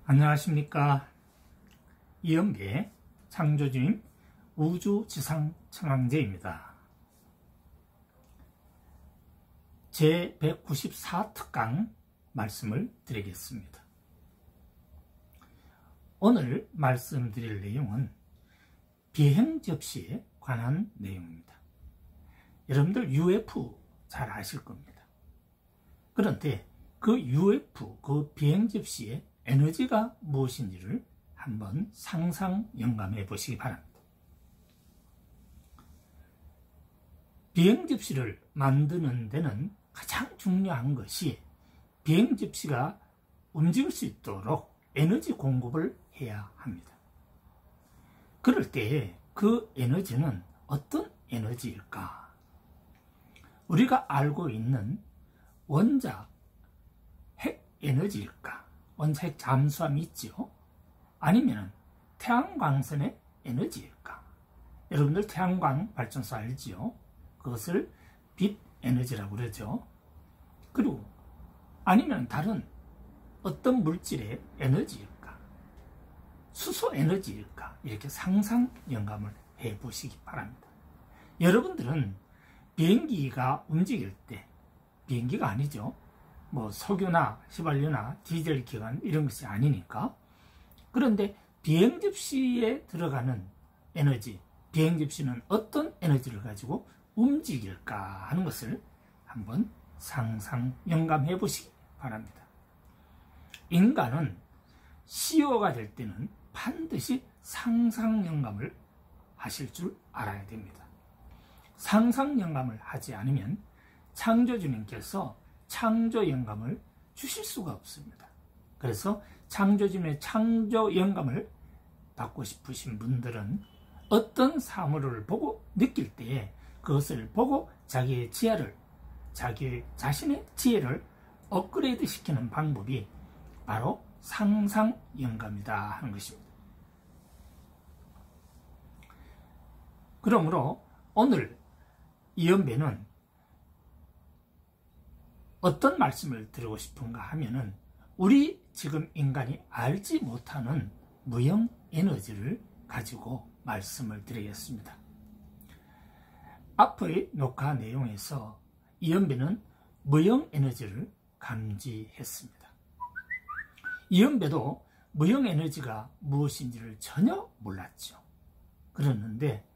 안녕하십니까. 이연배 창조주임 우주지상청량제입니다. 제194특강 말씀을 드리겠습니다. 오늘 말씀드릴 내용은 비행 접시에 관한 내용입니다. 여러분들 UFO 잘 아실 겁니다. 그런데 그 UFO, 그 비행 접시의 에너지가 무엇인지를 한번 상상 영감해 보시기 바랍니다. 비행 접시를 만드는 데는 가장 중요한 것이 비행 접시가 움직일 수 있도록 에너지 공급을 해야 합니다. 그럴 때 그 에너지는 어떤 에너지일까? 우리가 알고 있는 원자 핵 에너지일까? 원자 핵 잠수함이 있죠? 아니면 태양광선의 에너지일까? 여러분들 태양광 발전소 알지요? 그것을 빛 에너지라고 그러죠. 그리고 아니면 다른 어떤 물질의 에너지일까? 수소 에너지일까? 이렇게 상상 영감을 해 보시기 바랍니다. 여러분들은 비행기가 움직일 때, 비행기가 아니죠. 뭐 석유나 휘발유나 디젤 기관 이런 것이 아니니까. 그런데 비행 접시에 들어가는 에너지, 비행 접시는 어떤 에너지를 가지고 움직일까 하는 것을 한번 상상 영감해 보시기 바랍니다. 인간은 CEO가 될 때는 반드시 상상 영감을 하실 줄 알아야 됩니다. 상상 영감을 하지 않으면 창조주님께서 창조 영감을 주실 수가 없습니다. 그래서 창조주님의 창조 영감을 받고 싶으신 분들은 어떤 사물을 보고 느낄 때에 그것을 보고 자기의 지혜를, 자기 자신의 지혜를 업그레이드 시키는 방법이 바로 상상 영감이다 하는 것입니다. 그러므로 오늘 이연배는 어떤 말씀을 드리고 싶은가 하면은 우리 지금 인간이 알지 못하는 무형 에너지를 가지고 말씀을 드리겠습니다. 앞의 녹화 내용에서 이연배는 무형 에너지를 감지했습니다. 이연배도 무형 에너지가 무엇인지를 전혀 몰랐죠. 그랬는데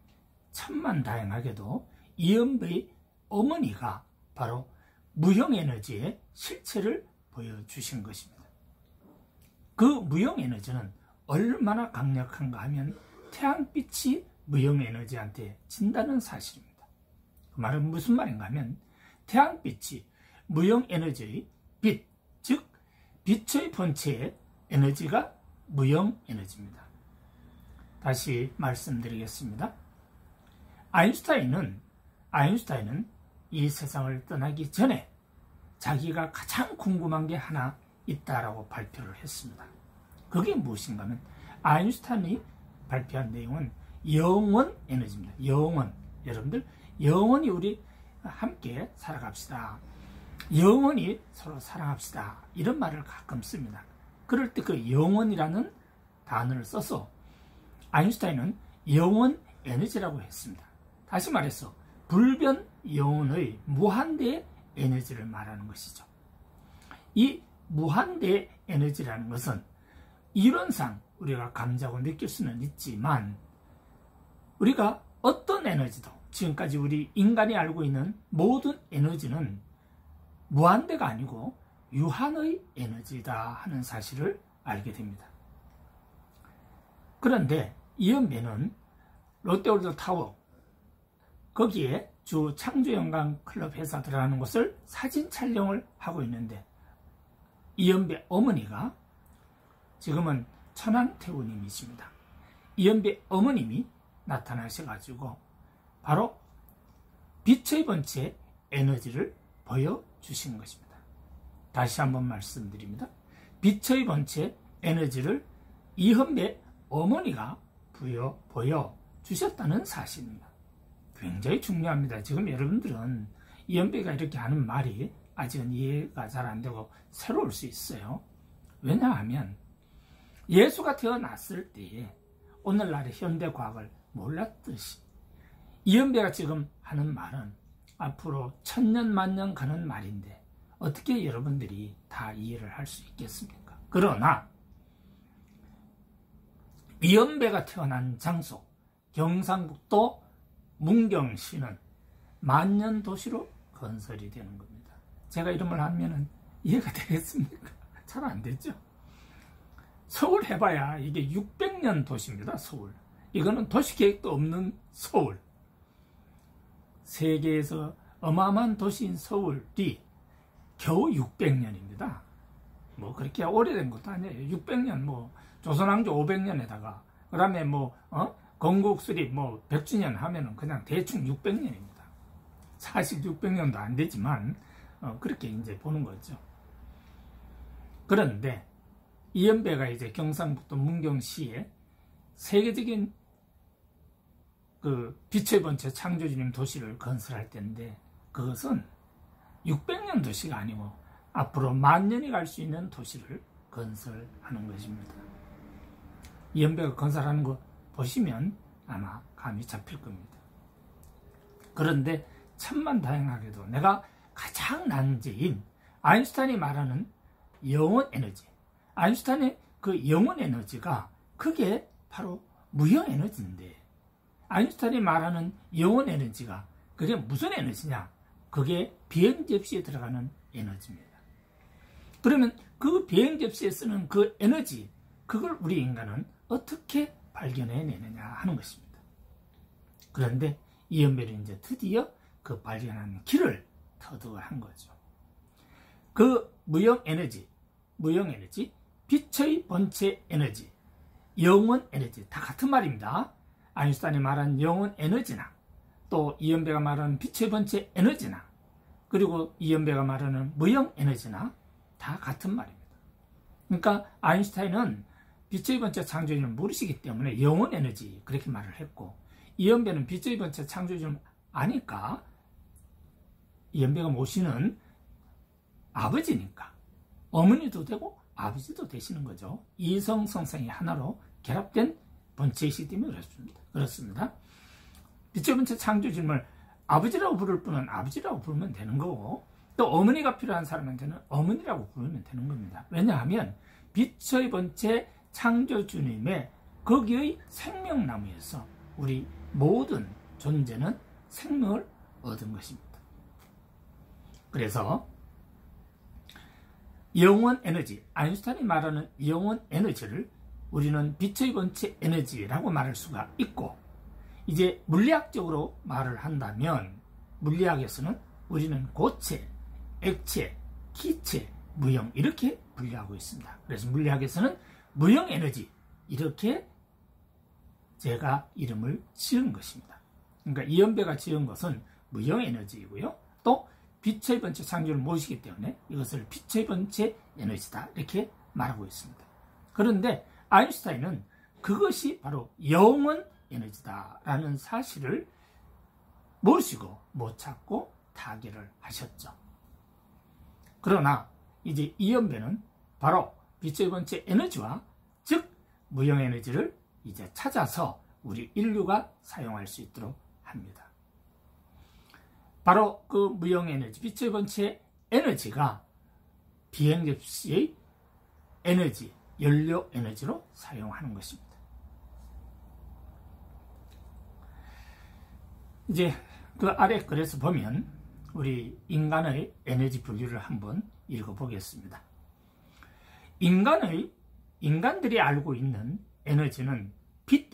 천만다행하게도 이연배의 어머니가 바로 무형 에너지의 실체를 보여주신 것입니다. 그 무형 에너지는 얼마나 강력한가 하면 태양빛이 무형 에너지한테 진다는 사실입니다. 그 말은 무슨 말인가 하면 태양빛이 무형 에너지의 빛, 즉 빛의 본체의 에너지가 무형 에너지입니다. 다시 말씀드리겠습니다. 아인슈타인은 이 세상을 떠나기 전에 자기가 가장 궁금한 게 하나 있다라고 발표를 했습니다. 그게 무엇인가 하면 아인슈타인이 발표한 내용은 영원 에너지입니다. 영원. 여러분들 영원히 우리 함께 살아갑시다. 영원히 서로 사랑합시다. 이런 말을 가끔 씁니다. 그럴 때 그 영원이라는 단어를 써서 아인슈타인은 영원 에너지라고 했습니다. 다시 말해서 불변 영혼의 무한대의 에너지를 말하는 것이죠. 이 무한대의 에너지라는 것은 이론상 우리가 감지하고 느낄 수는 있지만 우리가 어떤 에너지도 지금까지 우리 인간이 알고 있는 모든 에너지는 무한대가 아니고 유한의 에너지다 하는 사실을 알게 됩니다. 그런데 이연배는 롯데월드 타워 거기에 주 창조영감 클럽 회사 들어가는 곳을 사진 촬영을 하고 있는데 이연배 어머니가 지금은 천안태우님이십니다. 이연배 어머님이 나타나셔가지고 바로 빛의 본체 에너지를 보여주신 것입니다. 다시 한번 말씀드립니다. 빛의 본체 에너지를 이연배 어머니가 보여주셨다는 사실입니다. 굉장히 중요합니다. 지금 여러분들은 이연배가 이렇게 하는 말이 아직은 이해가 잘 안 되고 새로울 수 있어요. 왜냐하면 예수가 태어났을 때에 오늘날의 현대과학을 몰랐듯이 이연배가 지금 하는 말은 앞으로 1000년 만년 가는 말인데 어떻게 여러분들이 다 이해를 할 수 있겠습니까? 그러나 이연배가 태어난 장소 경상북도 문경시는 만년도시로 건설이 되는 겁니다. 제가 이름을 하면은 이해가 되겠습니까? 잘 안 되죠. 서울 해봐야 이게 600년 도시입니다. 서울. 이거는 도시계획도 없는 서울. 세계에서 어마어마한 도시인 서울이 겨우 600년입니다. 뭐 그렇게 오래된 것도 아니에요. 600년 뭐 조선왕조 500년에다가 그 다음에 뭐 건국 수립 뭐 100주년 하면은 그냥 대충 600년입니다. 사실 600년도 안 되지만 그렇게 이제 보는 거죠. 그런데 이연배가 이제 경상북도 문경시에 세계적인 그 빛의 번째 창조주님 도시를 건설할 때인데 그것은 600년 도시가 아니고 앞으로 만년이 갈 수 있는 도시를 건설하는 것입니다. 이연배가 건설하는 거 보시면 아마 감이 잡힐 겁니다. 그런데 천만다행하게도 내가 가장 난제인 아인슈타인이 말하는 영원 에너지, 아인슈타인의 그 영원 에너지가 그게 바로 무형 에너지인데 아인슈타인이 말하는 영원 에너지가 그게 무슨 에너지냐? 그게 비행 접시에 들어가는 에너지입니다. 그러면 그 비행 접시에 쓰는 그 에너지, 그걸 우리 인간은 어떻게 발견해내느냐 하는 것입니다. 그런데 이연배는 이제 드디어 그 발견하는 길을 터득한 거죠. 그 무형 에너지, 빛의 본체 에너지, 영원 에너지 다 같은 말입니다. 아인슈타인이 말한 영원 에너지나 또 이연배가 말하는 빛의 본체 에너지나 그리고 이연배가 말하는 무형 에너지나 다 같은 말입니다. 그러니까 아인슈타인은 빛의 본체 창조주를 모르시기 때문에 영원 에너지 그렇게 말을 했고 이연배는 빛의 본체 창조주를 아니까 이연배가 모시는 아버지니까 어머니도 되고 아버지도 되시는 거죠. 이성 성상이 하나로 결합된 본체이시기 때문에 그렇습니다. 빛의 본체 창조주님을 아버지라고 부를 분은 아버지라고 부르면 되는 거고 또 어머니가 필요한 사람한테는 어머니라고 부르면 되는 겁니다. 왜냐하면 빛의 본체 창조주님의 거기의 생명나무에서 우리 모든 존재는 생명을 얻은 것입니다. 그래서 영원 에너지, 아인슈타인이 말하는 영원 에너지를 우리는 빛의 본체 에너지라고 말할 수가 있고 이제 물리학적으로 말을 한다면 물리학에서는 우리는 고체, 액체, 기체, 무형 이렇게 분류하고 있습니다. 그래서 물리학에서는 무형 에너지 이렇게 제가 이름을 지은 것입니다. 그러니까 이연배가 지은 것은 무형 에너지이고요. 또 빛의 본체 창조를 모시기 때문에 이것을 빛의 본체 에너지다 이렇게 말하고 있습니다. 그런데 아인슈타인은 그것이 바로 영원 에너지다라는 사실을 모르시고 못 찾고 타결을 하셨죠. 그러나 이제 이연배는 바로 빛의 본체 에너지와 즉 무형 에너지를 이제 찾아서 우리 인류가 사용할 수 있도록 합니다. 바로 그 무형 에너지, 빛의 본체 에너지가 비행 접시의 에너지, 연료 에너지로 사용하는 것입니다. 이제 그 아래 글에서 보면 우리 인간의 에너지 분류를 한번 읽어보겠습니다. 인간들이 알고 있는 에너지는 빛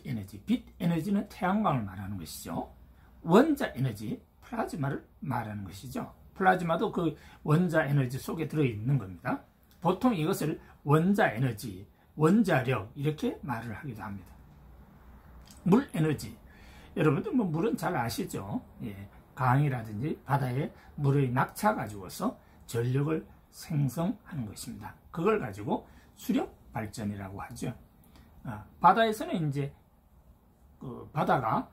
에너지는 태양광을 말하는 것이죠. 원자 에너지, 플라즈마를 말하는 것이죠. 플라즈마도 그 원자 에너지 속에 들어있는 겁니다. 보통 이것을 원자 에너지, 원자력 이렇게 말을 하기도 합니다. 물 에너지, 여러분들 뭐 물은 잘 아시죠? 예, 강이라든지 바다에 물의 낙차 가지고서 전력을 생성하는 것입니다. 그걸 가지고 수력 발전이라고 하죠. 바다에서는 이제 그 바다가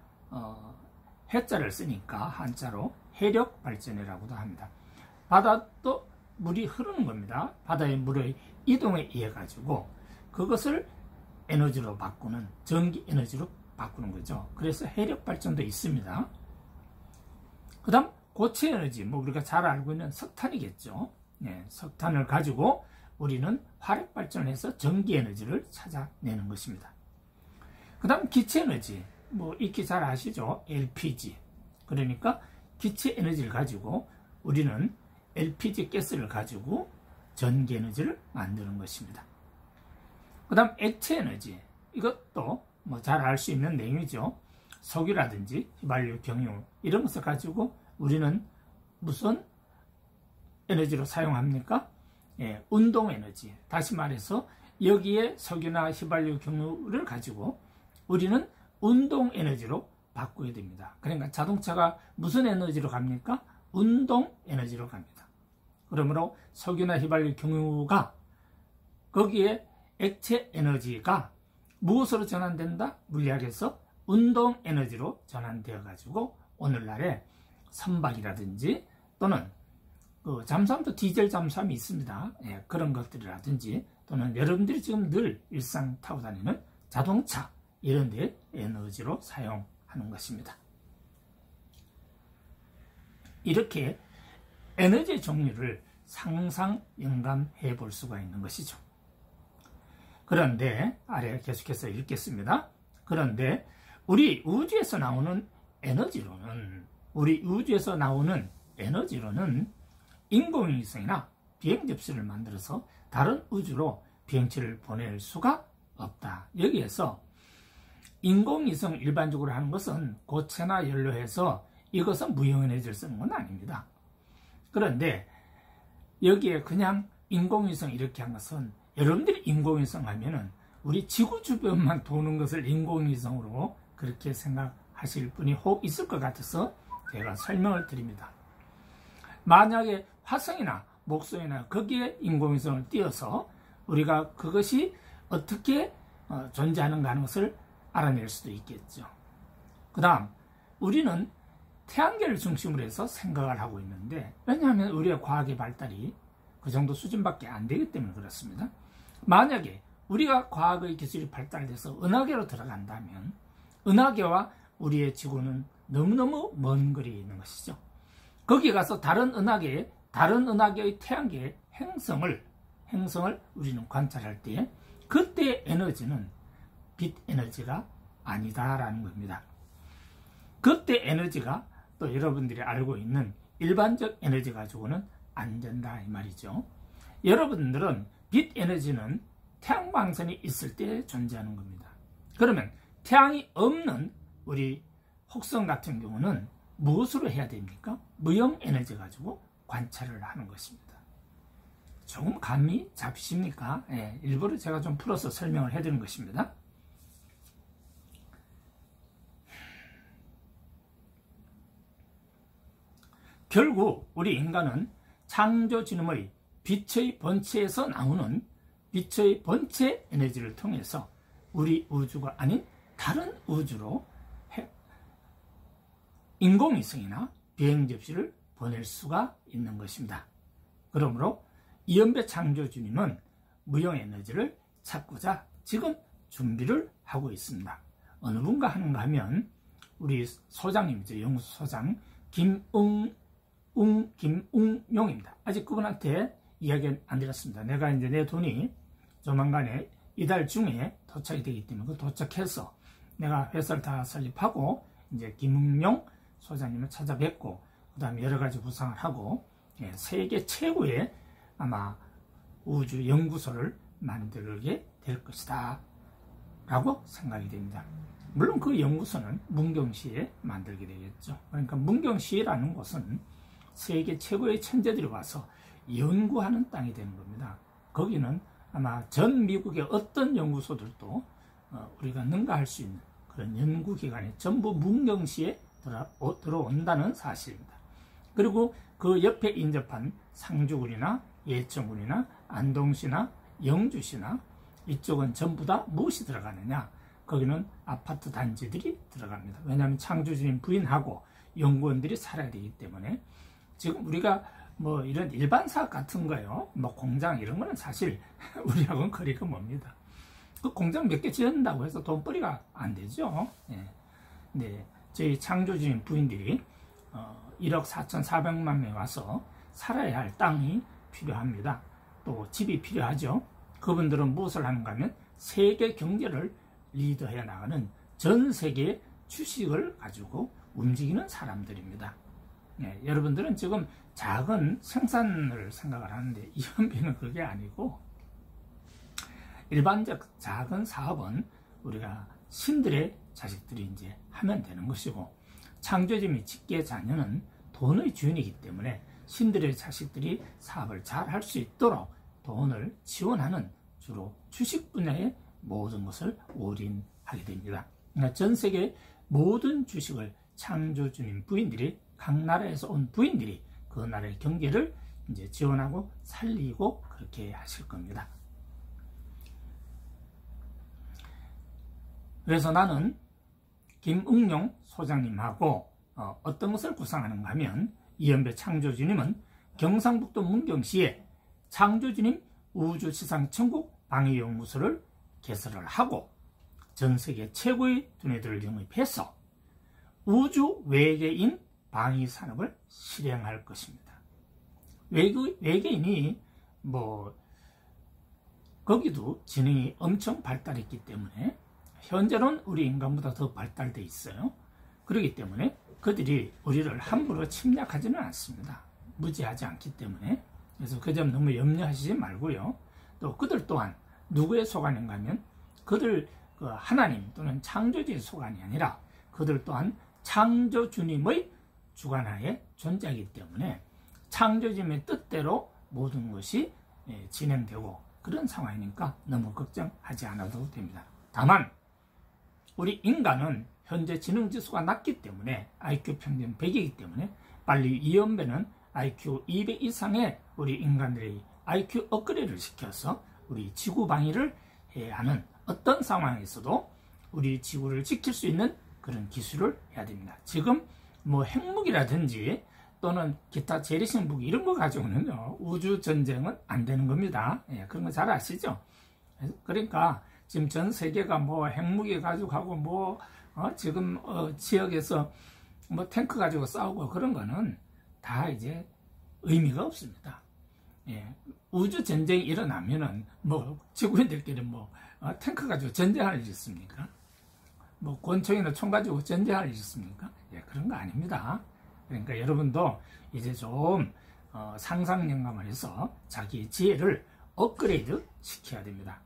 해자를 쓰니까 한자로 해력 발전이라고도 합니다. 바다도 물이 흐르는 겁니다. 바다의 물의 이동에 의해 가지고 그것을 에너지로 바꾸는, 전기 에너지로 바꾸는 거죠. 그래서 해력 발전도 있습니다. 그 다음 고체 에너지, 뭐 우리가 잘 알고 있는 석탄이겠죠. 네, 석탄을 가지고 우리는 화력 발전을 해서 전기 에너지를 찾아내는 것입니다. 그 다음 기체 에너지, 뭐 익히 잘 아시죠? LPG. 그러니까 기체 에너지를 가지고 우리는 LPG 가스를 가지고 전기 에너지를 만드는 것입니다. 그 다음 액체 에너지, 이것도 뭐 잘 알 수 있는 내용이죠. 석유라든지 휘발유, 경유 이런 것을 가지고 우리는 무슨 에너지로 사용합니까? 예, 운동 에너지. 다시 말해서 여기에 석유나 휘발유, 경유를 가지고 우리는 운동 에너지로 바꿔야 됩니다. 그러니까 자동차가 무슨 에너지로 갑니까? 운동 에너지로 갑니다. 그러므로 석유나 휘발유, 경유가 거기에 액체 에너지가 무엇으로 전환된다? 물리학에서 운동 에너지로 전환되어 가지고 오늘날에 선박이라든지 또는 그 잠수함도 디젤 잠수함이 있습니다. 예, 그런 것들이라든지 또는 여러분들이 지금 늘 일상 타고 다니는 자동차 이런 데 에너지로 사용하는 것입니다. 이렇게 에너지의 종류를 상상 영감해 볼 수가 있는 것이죠. 그런데 아래 계속해서 읽겠습니다. 그런데 우리 우주에서 나오는 에너지로는 인공위성이나 비행 접시를 만들어서 다른 우주로 비행체를 보낼 수가 없다. 여기에서 인공위성 일반적으로 하는 것은 고체나 연료해서 이것은 무형에너지를 쓰는 건 아닙니다. 그런데 여기에 그냥 인공위성 이렇게 한 것은 여러분들이 인공위성 하면은 우리 지구 주변만 도는 것을 인공위성으로 그렇게 생각하실 분이 혹 있을 것 같아서 제가 설명을 드립니다. 만약에 화성이나 목성이나 거기에 인공위성을 띄워서 우리가 그것이 어떻게 존재하는가 하는 것을 알아낼 수도 있겠죠. 그 다음 우리는 태양계를 중심으로 해서 생각을 하고 있는데, 왜냐하면 우리의 과학의 발달이 그 정도 수준밖에 안 되기 때문에 그렇습니다. 만약에 우리가 과학의 기술이 발달돼서 은하계로 들어간다면 은하계와 우리의 지구는 너무너무 먼 거리에 있는 것이죠. 거기 가서 다른 은하계의 태양계의 행성을 우리는 관찰할 때 그때의 에너지는 빛 에너지가 아니다라는 겁니다. 그때 에너지가 또 여러분들이 알고 있는 일반적 에너지 가지고는 안 된다 이 말이죠. 여러분들은 빛 에너지는 태양광선이 있을 때 존재하는 겁니다. 그러면 태양이 없는 우리 혹성 같은 경우는 무엇으로 해야 됩니까? 무형 에너지 가지고 관찰을 하는 것입니다. 조금 감이 잡히십니까? 예, 일부러 제가 좀 풀어서 설명을 해드리는 것입니다. 결국 우리 인간은 창조진음의 빛의 본체에서 나오는 빛의 본체 에너지를 통해서 우리 우주가 아닌 다른 우주로 인공위성이나 비행접시를 보낼 수가 있는 것입니다. 그러므로 이연배 창조주님은 무형에너지를 찾고자 지금 준비를 하고 있습니다. 어느 분과 하는가 하면 우리 소장님이죠. 연구소장 김웅용입니다. 아직 그분한테 이야기 안 드렸습니다. 내가 이제 내 돈이 조만간에 이달 중에 도착이 되기 때문에 그 도착해서 내가 회사를 다 설립하고 이제 김웅용 소장님을 찾아뵙고 그 다음에 여러 가지 구상을 하고 세계 최고의 아마 우주 연구소를 만들게 될 것이다 라고 생각이 됩니다. 물론 그 연구소는 문경시에 만들게 되겠죠. 그러니까 문경시라는 곳은 세계 최고의 천재들이 와서 연구하는 땅이 되는 겁니다. 거기는 아마 전 미국의 어떤 연구소들도 우리가 능가할 수 있는 그런 연구기관이 전부 문경시에 들어온다는 사실입니다. 그리고 그 옆에 인접한 상주군이나 예천군이나 안동시나 영주시나 이쪽은 전부 다 무엇이 들어가느냐? 거기는 아파트 단지들이 들어갑니다. 왜냐하면 창조주님 부인하고 연구원들이 살아야 되기 때문에 지금 우리가 뭐 이런 일반 사업 같은 거요, 뭐 공장 이런 거는 사실 우리하고는 거리가 멉니다. 그 공장 몇 개 지은다고 해서 돈벌이가 안 되죠. 예. 네, 저희 창조주님 부인들이 1억 4,400만 명이 와서 살아야 할 땅이 필요합니다. 또 집이 필요하죠. 그분들은 무엇을 하는가 하면 세계 경제를 리드해 나가는 전 세계의 주식을 가지고 움직이는 사람들입니다. 네, 여러분들은 지금 작은 생산을 생각을 하는데 이현배는 그게 아니고, 일반적 작은 사업은 우리가 신들의 자식들이 이제 하면 되는 것이고, 창조주님의 직계 자녀는 돈의 주인이기 때문에 신들의 자식들이 사업을 잘 할 수 있도록 돈을 지원하는 주로 주식 분야의 모든 것을 올인하게 됩니다. 그러니까 전 세계 모든 주식을 창조주님 부인들이, 각 나라에서 온 부인들이 그 나라의 경제를 이제 지원하고 살리고 그렇게 하실 겁니다. 그래서 나는 김응용 소장님하고 어떤 것을 구상하는가 하면, 이현배 창조주님은 경상북도 문경시에 창조주님 우주지상천국 방위연구소를 개설을 하고 전 세계 최고의 두뇌들을 영입해서 우주 외계인 방위 산업을 실행할 것입니다. 외계인이 거기도 지능이 엄청 발달했기 때문에 현재는 우리 인간보다 더 발달되어 있어요. 그렇기 때문에 그들이 우리를 함부로 침략하지는 않습니다. 무지하지 않기 때문에. 그래서 그 점 너무 염려하시지 말고요. 또 그들 또한 누구의 소관인가 하면, 그들 하나님 또는 창조주의 소관이 아니라 그들 또한 창조주님의 주관하에 존재하기 때문에 창조주님의 뜻대로 모든 것이 진행되고 그런 상황이니까 너무 걱정하지 않아도 됩니다. 다만 우리 인간은 현재 지능지수가 낮기 때문에, IQ 평균 100이기 때문에 빨리 이현배는 IQ 200 이상의 우리 인간들의 IQ 업그레이드를 시켜서 우리 지구 방위를 해야 하는, 어떤 상황에서도 우리 지구를 지킬 수 있는 그런 기술을 해야 됩니다. 지금 핵무기라든지 또는 기타 재래식 무기 이런 거 가지고는요, 우주 전쟁은 안 되는 겁니다. 예, 그런 거 잘 아시죠? 그러니까 지금 전 세계가 핵무기 가지고 하고 지금 지역에서 탱크 가지고 싸우고 그런 거는 다 이제 의미가 없습니다. 예, 우주 전쟁이 일어나면은 지구인들끼리 탱크 가지고 전쟁할 일이 있습니까? 권총이나 총 가지고 전쟁할 일이 있습니까? 예, 그런 거 아닙니다. 그러니까 여러분도 이제 좀 상상 영감을 해서 자기 지혜를 업그레이드 시켜야 됩니다.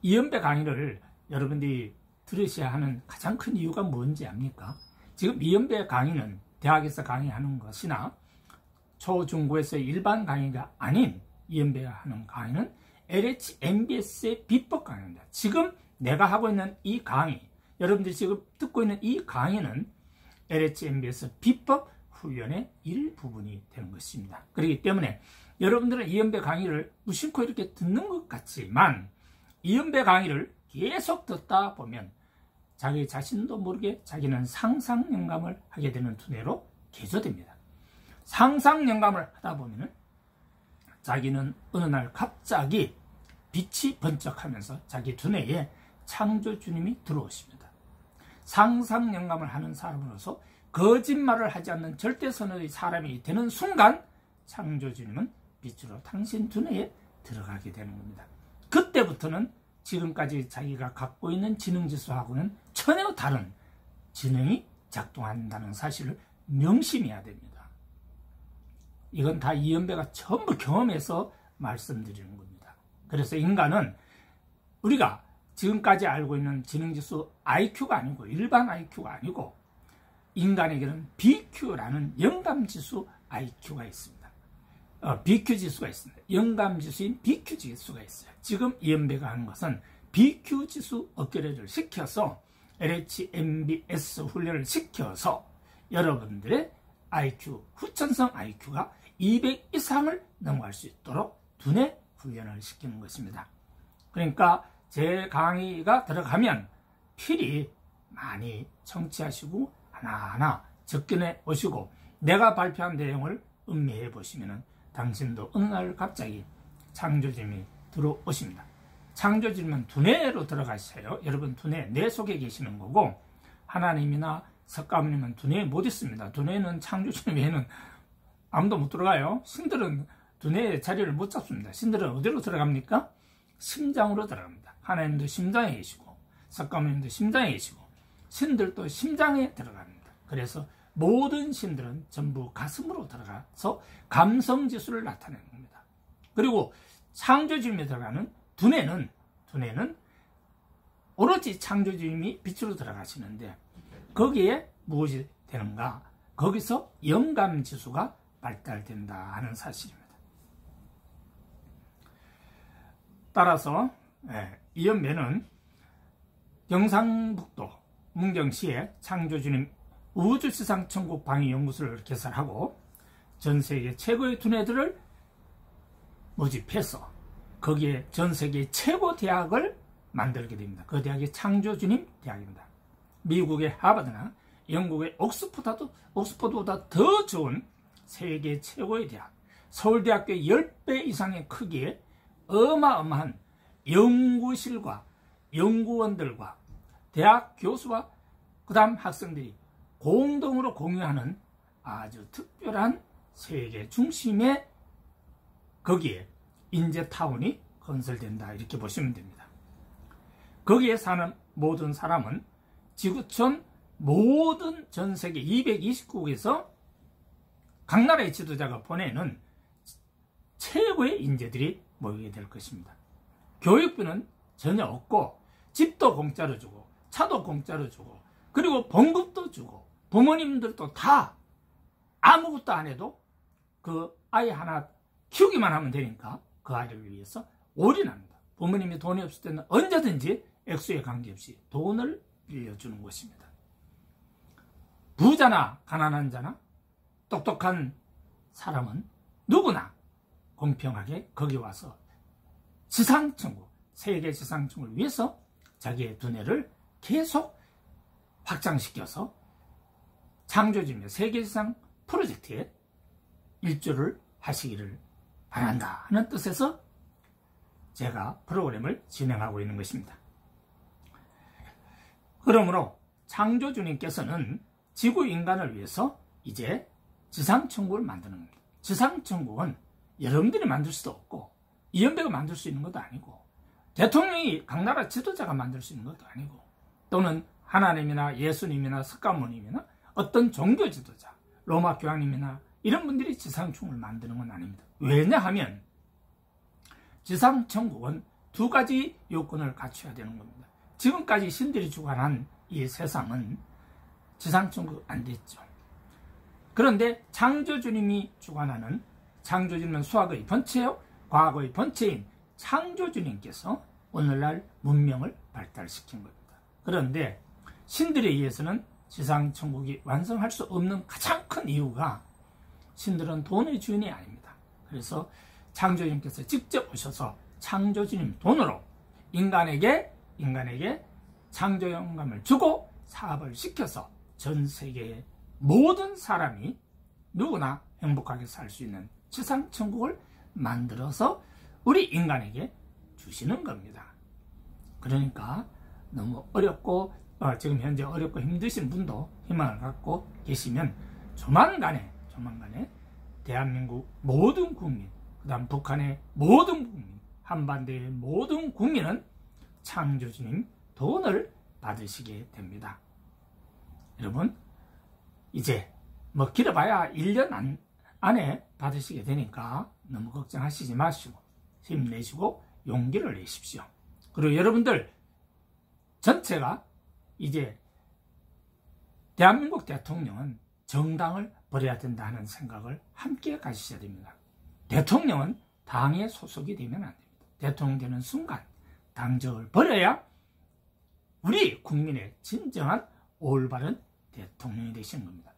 이현배 강의를 여러분들이 들으셔야 하는 가장 큰 이유가 뭔지 압니까? 지금 이현배 강의는 대학에서 강의하는 것이나 초중고에서 일반 강의가 아닌 이현배가 하는 강의는 LH MBS의 비법 강의입니다. 지금 내가 하고 있는 이 강의, 여러분들이 지금 듣고 있는 이 강의는 LH MBS 비법 훈련의 일부분이 되는 것입니다. 그렇기 때문에 여러분들은 이현배 강의를 무심코 이렇게 듣는 것 같지만, 이현배 강의를 계속 듣다 보면 자기 자신도 모르게 자기는 상상 영감을 하게 되는 두뇌로 개조됩니다. 상상 영감을 하다 보면 자기는 어느 날 갑자기 빛이 번쩍하면서 자기 두뇌에 창조주님이 들어오십니다. 상상 영감을 하는 사람으로서 거짓말을 하지 않는 절대선의 사람이 되는 순간 창조주님은 빛으로 당신 두뇌에 들어가게 되는 겁니다. 그때부터는 지금까지 자기가 갖고 있는 지능지수하고는 전혀 다른 지능이 작동한다는 사실을 명심해야 됩니다. 이건 다 이현배가 전부 경험해서 말씀드리는 겁니다. 그래서 인간은 우리가 지금까지 알고 있는 지능지수 IQ가 아니고, 일반 IQ가 아니고, 인간에게는 BQ라는 영감지수 IQ가 있습니다. BQ 지수가 있습니다. 영감지수인 BQ 지수가 있어요. 지금 이현배가 하는 것은 BQ 지수 업그레이드를 시켜서 LH MBS 훈련을 시켜서 여러분들의 IQ, 후천성 IQ가 200 이상을 넘어갈 수 있도록 두뇌 훈련을 시키는 것입니다. 그러니까 제 강의가 들어가면 필히 많이 청취하시고 하나하나 접근해 오시고, 내가 발표한 내용을 음미해 보시면 당신도 어느 날 갑자기 창조주님이 들어오십니다. 창조주님은 두뇌로 들어가셔요. 여러분 두뇌, 뇌 속에 계시는 거고 하나님이나 석가모니는 두뇌에 못 있습니다. 두뇌는 창조주님 외에는 아무도 못 들어가요. 신들은 두뇌의 자리를 못 잡습니다. 신들은 어디로 들어갑니까? 심장으로 들어갑니다. 하나님도 심장에 계시고 석가모니도 심장에 계시고 신들도 심장에 들어갑니다. 그래서 모든 신들은 전부 가슴으로 들어가서 감성지수를 나타내는 겁니다. 그리고 창조주님이 들어가는 두뇌는 오로지 창조주님이 빛으로 들어가시는데 거기에 무엇이 되는가? 거기서 영감지수가 발달된다 하는 사실입니다. 따라서 이연배는 경상북도 문경시에 창조주님 우주지상천국 방위연구소를 개설하고 전세계 최고의 두뇌들을 모집해서 거기에 전세계 최고 대학을 만들게 됩니다. 그 대학이 창조주님 대학입니다. 미국의 하버드나 영국의 옥스퍼드보다 더 좋은 세계 최고의 대학, 서울대학교의 10배 이상의 크기의 어마어마한 연구실과 연구원들과 대학 교수와 그 다음 학생들이 공동으로 공유하는 아주 특별한 세계 중심의 거기에 인재타운이 건설된다 이렇게 보시면 됩니다. 거기에 사는 모든 사람은 지구촌 모든 전세계 220국에서 각 나라의 지도자가 보내는 최고의 인재들이 모이게 될 것입니다. 교육비는 전혀 없고 집도 공짜로 주고 차도 공짜로 주고 그리고 봉급도 주고 부모님들도 다 아무것도 안 해도 그 아이 하나 키우기만 하면 되니까 그 아이를 위해서 올인합니다. 부모님이 돈이 없을 때는 언제든지 액수에 관계없이 돈을 빌려주는 것입니다. 부자나 가난한 자나 똑똑한 사람은 누구나 공평하게 거기 와서 지상천국, 세계 지상천국을 위해서 자기의 두뇌를 계속 확장시켜서 창조주님의 세계지상 프로젝트에 일조를 하시기를 바란다 하는 뜻에서 제가 프로그램을 진행하고 있는 것입니다. 그러므로 창조주님께서는 지구 인간을 위해서 이제 지상천국을 만드는 겁니다. 지상천국은 여러분들이 만들 수도 없고 이연배가 만들 수 있는 것도 아니고 대통령이 각 나라 지도자가 만들 수 있는 것도 아니고 또는 하나님이나 예수님이나 석가모니나 어떤 종교 지도자, 로마 교황님이나 이런 분들이 지상천국을 만드는 건 아닙니다. 왜냐하면 지상천국은 두 가지 요건을 갖춰야 되는 겁니다. 지금까지 신들이 주관한 이 세상은 지상천국 안 됐죠. 그런데 창조주님이 주관하는 창조주님은 수학의 본체요, 과학의 본체인 창조주님께서 오늘날 문명을 발달시킨 겁니다. 그런데 신들에 의해서는 지상천국이 완성할 수 없는 가장 큰 이유가 신들은 돈의 주인이 아닙니다. 그래서 창조주님께서 직접 오셔서 창조주님 돈으로 인간에게 창조 영감을 주고 사업을 시켜서 전 세계의 모든 사람이 누구나 행복하게 살 수 있는 지상천국을 만들어서 우리 인간에게 주시는 겁니다. 그러니까 너무 어렵고 지금 현재 어렵고 힘드신 분도 희망을 갖고 계시면 조만간에 대한민국 모든 국민, 그 다음 북한의 모든 국민, 한반도의 모든 국민은 창조주님 돈을 받으시게 됩니다. 여러분 이제 뭐 길어봐야 1년 안에 받으시게 되니까 너무 걱정하시지 마시고 힘내시고 용기를 내십시오. 그리고 여러분들 전체가 이제 대한민국 대통령은 정당을 버려야 된다는 생각을 함께 가지셔야 됩니다. 대통령은 당에 소속이 되면 안 됩니다. 대통령 되는 순간 당적을 버려야 우리 국민의 진정한 올바른 대통령이 되시는 겁니다.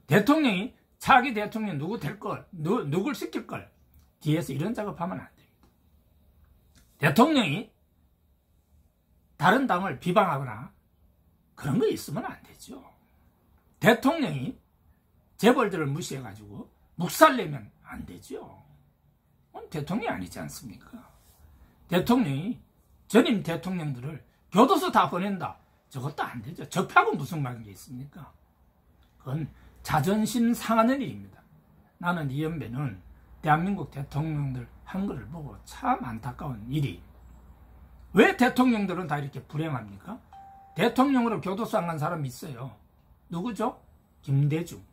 대통령이 자기 대통령 누굴 시킬 걸 뒤에서 이런 작업하면 안 됩니다. 대통령이 다른 당을 비방하거나 그런 거 있으면 안 되죠. 대통령이 재벌들을 무시해가지고 묵살내면 안 되죠. 대통령이 아니지 않습니까? 대통령이 전임 대통령들을 교도소 다 보낸다. 저것도 안 되죠. 적폐하고 무슨 관계 있습니까? 그건 자존심 상하는 일입니다. 나는 이연배는 대한민국 대통령들 한 거를 보고 참 안타까운 일이, 왜 대통령들은 다 이렇게 불행합니까? 대통령으로 교도소 안 간 사람이 있어요. 누구죠? 김대중.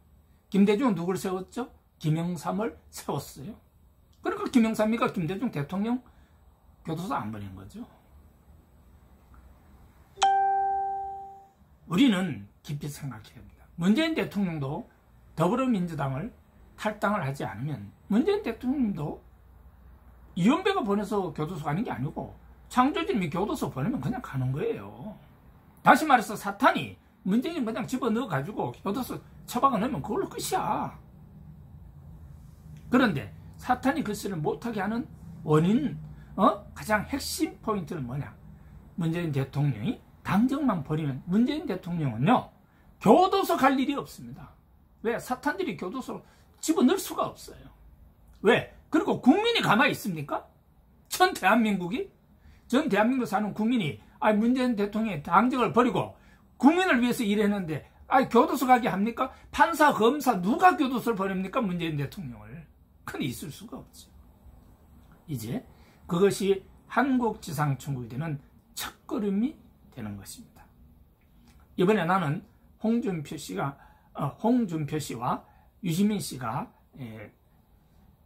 김대중은 누굴 세웠죠? 김영삼을 세웠어요. 그러니까 김영삼이가 김대중 대통령 교도소 안 보낸 거죠. 우리는 깊이 생각해야 합니다. 문재인 대통령도 더불어민주당을 탈당을 하지 않으면 문재인 대통령도 이연배가 보내서 교도소 가는 게 아니고 창조진이 교도소 보내면 그냥 가는 거예요. 다시 말해서 사탄이 문재인 그냥 집어넣어가지고 교도소 처박아 넣으면 그걸로 끝이야. 그런데 사탄이 그 짓을 못하게 하는 원인, 가장 핵심 포인트는 뭐냐? 문재인 대통령이 당정만 버리면 문재인 대통령은요, 교도소 갈 일이 없습니다. 왜? 사탄들이 교도소로 집어넣을 수가 없어요. 왜? 그리고 국민이 가만히 있습니까? 전 대한민국 사는 국민이 문재인 대통령이 당정을 버리고 국민을 위해서 일했는데 교도소 가게 합니까? 판사, 검사 누가 교도소를 보냅니까? 문재인 대통령을. 그건 있을 수가 없죠. 이제 그것이 한국지상천국이 되는 첫걸음이 되는 것입니다. 이번에 나는 홍준표 씨와 유시민 씨가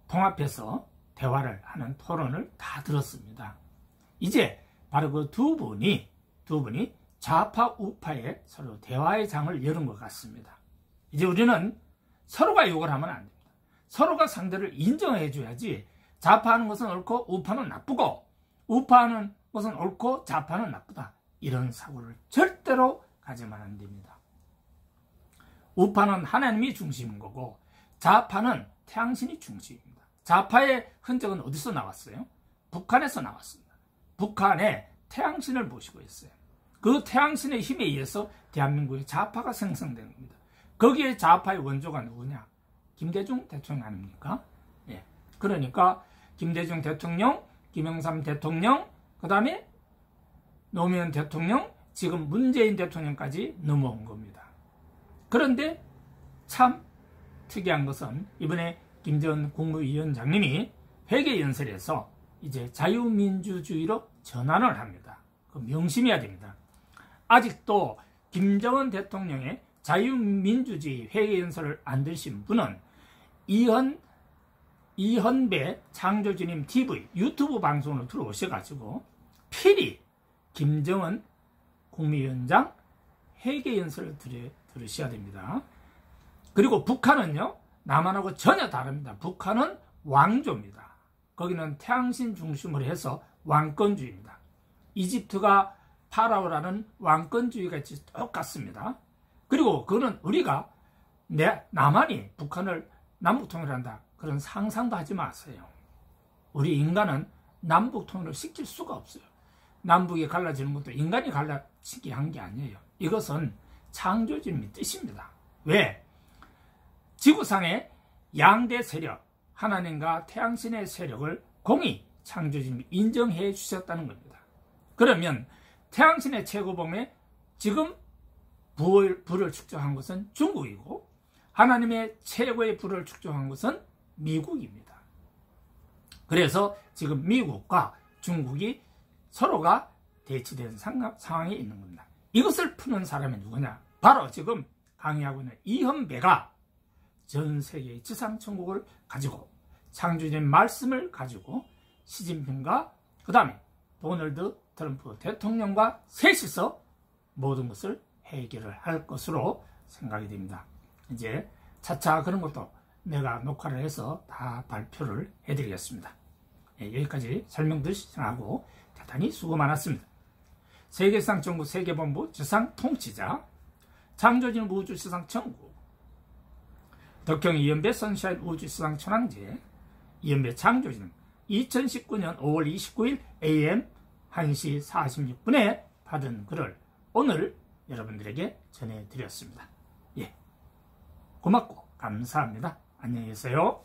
통합해서 대화를 하는 토론을 다 들었습니다. 이제 바로 그 두 분이 좌파 우파의 서로 대화의 장을 여는 것 같습니다. 이제 우리는 서로가 욕을 하면 안 됩니다. 서로가 상대를 인정해 줘야지, 좌파하는 것은 옳고 우파는 나쁘고 우파하는 것은 옳고 좌파는 나쁘다, 이런 사고를 절대로 가지면 안 됩니다. 우파는 하나님이 중심인 거고 좌파는 태양신이 중심입니다. 좌파의 흔적은 어디서 나왔어요? 북한에서 나왔습니다. 북한에 태양신을 모시고 있어요. 그 태양신의 힘에 의해서 대한민국의 좌파가 생성된 겁니다. 거기에 좌파의 원조가 누구냐? 김대중 대통령 아닙니까? 예. 그러니까 김대중 대통령, 김영삼 대통령, 그 다음에 노무현 대통령, 지금 문재인 대통령까지 넘어온 겁니다. 그런데 참 특이한 것은 이번에 김전 국무위원장님이 회계연설에서 이제 자유민주주의로 전환을 합니다. 그 명심해야 됩니다. 아직도 김정은 대통령의 자유민주주의 회계연설을 안 들으신 분은 이현배 창조주님 TV 유튜브 방송으로 들어오셔가지고 필히 김정은 국무위원장 회계연설을 들으셔야 됩니다. 그리고 북한은요, 남한하고 전혀 다릅니다. 북한은 왕조입니다. 거기는 태양신 중심으로 해서 왕권주의입니다. 이집트가 파라오라는 왕권주의가 똑같습니다. 그리고 그거는 우리가 남한이 북한을 남북통일한다, 그런 상상도 하지 마세요. 우리 인간은 남북통일을 시킬 수가 없어요. 남북이 갈라지는 것도 인간이 갈라치게 한 게 아니에요. 이것은 창조주님의 뜻입니다. 왜? 지구상의 양대 세력, 하나님과 태양신의 세력을 공히 창조주님이 인정해 주셨다는 겁니다. 그러면 태양신의 최고봉에 지금 불을 축적한 것은 중국이고, 하나님의 최고의 불을 축적한 것은 미국입니다. 그래서 지금 미국과 중국이 서로가 대치된 상황에 있는 겁니다. 이것을 푸는 사람이 누구냐? 바로 지금 강의하고 있는 이현배가 전 세계의 지상천국을 가지고 창조주의 말씀을 가지고 시진핑과 그 다음에 도널드 트럼프 대통령과 셋이서 모든 것을 해결을 할 것으로 생각이 됩니다. 이제 차차 그런 것도 내가 녹화를 해서 다 발표를 해드리겠습니다. 여기까지 설명들 시청하고 대단히 수고 많았습니다. 세계지상천국 세계본부 지상통치자, 창조진 우주지상천국, 덕형 이연배 선샤인 우주지상천왕제, 이연배 창조진 2019년 5월 29일 AM 1시 46분에 받은 글을 오늘 여러분들에게 전해드렸습니다. 예, 고맙고 감사합니다. 안녕히 계세요.